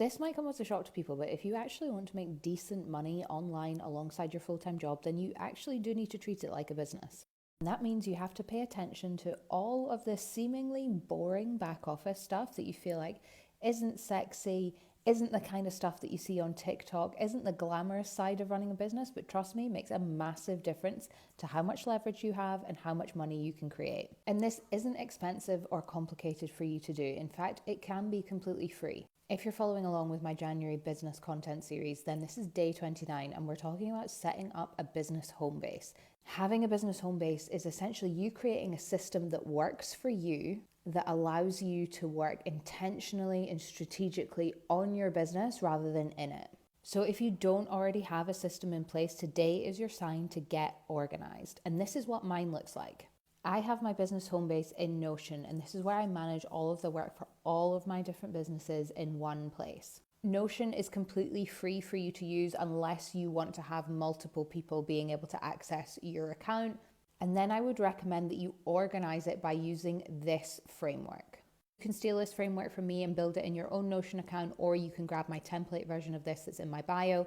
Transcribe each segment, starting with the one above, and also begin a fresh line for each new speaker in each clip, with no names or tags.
This might come as a shock to people, but if you actually want to make decent money online alongside your full-time job, then you actually do need to treat it like a business. And that means you have to pay attention to all of this seemingly boring back office stuff that you feel like isn't sexy, isn't the kind of stuff that you see on TikTok, isn't the glamorous side of running a business, but trust me, makes a massive difference to how much leverage you have and how much money you can create. And this isn't expensive or complicated for you to do. In fact, it can be completely free. If you're following along with my January business content series, then this is day 29 and we're talking about setting up a business home base. Having a business home base is essentially you creating a system that works for you, that allows you to work intentionally and strategically on your business rather than in it. So if you don't already have a system in place, today is your sign to get organized. And this is what mine looks like. I have my business home base in Notion, and this is where I manage all of the work for all of my different businesses in one place. Notion is completely free for you to use unless you want to have multiple people being able to access your account. And then I would recommend that you organize it by using this framework. You can steal this framework from me and build it in your own Notion account, or you can grab my template version of this that's in my bio.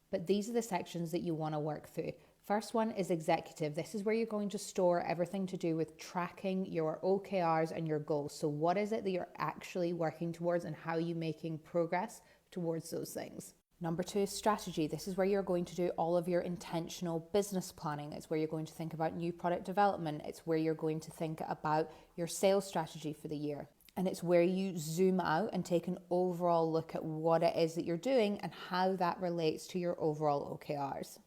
But these are the sections that you want to work through. First one is executive. This is where you're going to store everything to do with tracking your OKRs and your goals. So what is it that you're actually working towards and how are you making progress towards those things? Number 2 is strategy. This is where you're going to do all of your intentional business planning. It's where you're going to think about new product development. It's where you're going to think about your sales strategy for the year. And it's where you zoom out and take an overall look at what it is that you're doing and how that relates to your overall OKRs.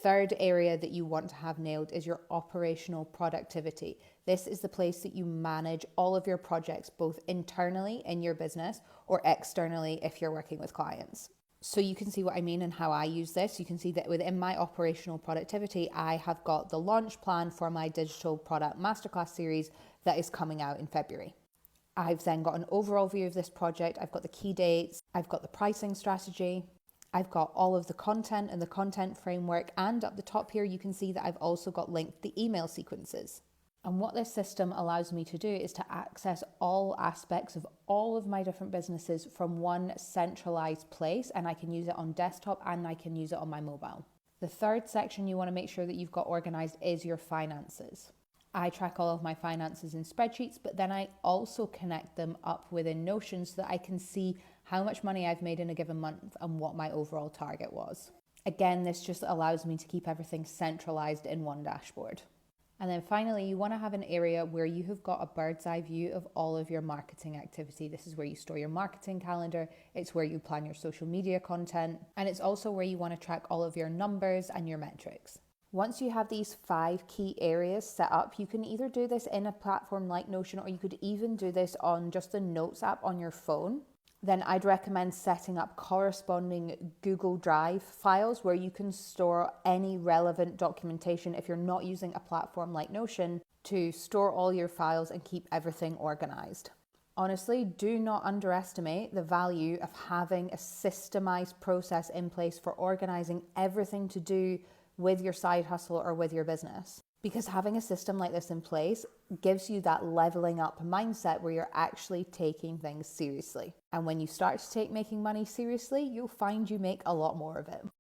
Third area that you want to have nailed is your operational productivity. This is the place that you manage all of your projects, both internally in your business or externally if you're working with clients. So you can see what I mean and how I use this. You can see that within my operational productivity, I have got the launch plan for my digital product masterclass series that is coming out in February. I've then got an overall view of this project. I've got the key dates. I've got the pricing strategy. I've got all of the content and the content framework, and up the top here you can see that I've also got linked the email sequences. And what this system allows me to do is to access all aspects of all of my different businesses from one centralized place, and I can use it on desktop and I can use it on my mobile. The third section you want to make sure that you've got organized is your finances. I track all of my finances in spreadsheets, but then I also connect them up within Notion so that I can see how much money I've made in a given month and what my overall target was. Again, this just allows me to keep everything centralized in one dashboard. And then finally, you want to have an area where you have got a bird's eye view of all of your marketing activity. This is where you store your marketing calendar. It's where you plan your social media content. And it's also where you want to track all of your numbers and your metrics. Once you have these 5 key areas set up, you can either do this in a platform like Notion, or you could even do this on just the Notes app on your phone. Then I'd recommend setting up corresponding Google Drive files where you can store any relevant documentation if you're not using a platform like Notion to store all your files and keep everything organized. Honestly, do not underestimate the value of having a systemized process in place for organizing everything to do with your side hustle or with your business. Because having a system like this in place gives you that leveling up mindset where you're actually taking things seriously. And when you start to take making money seriously, you'll find you make a lot more of it.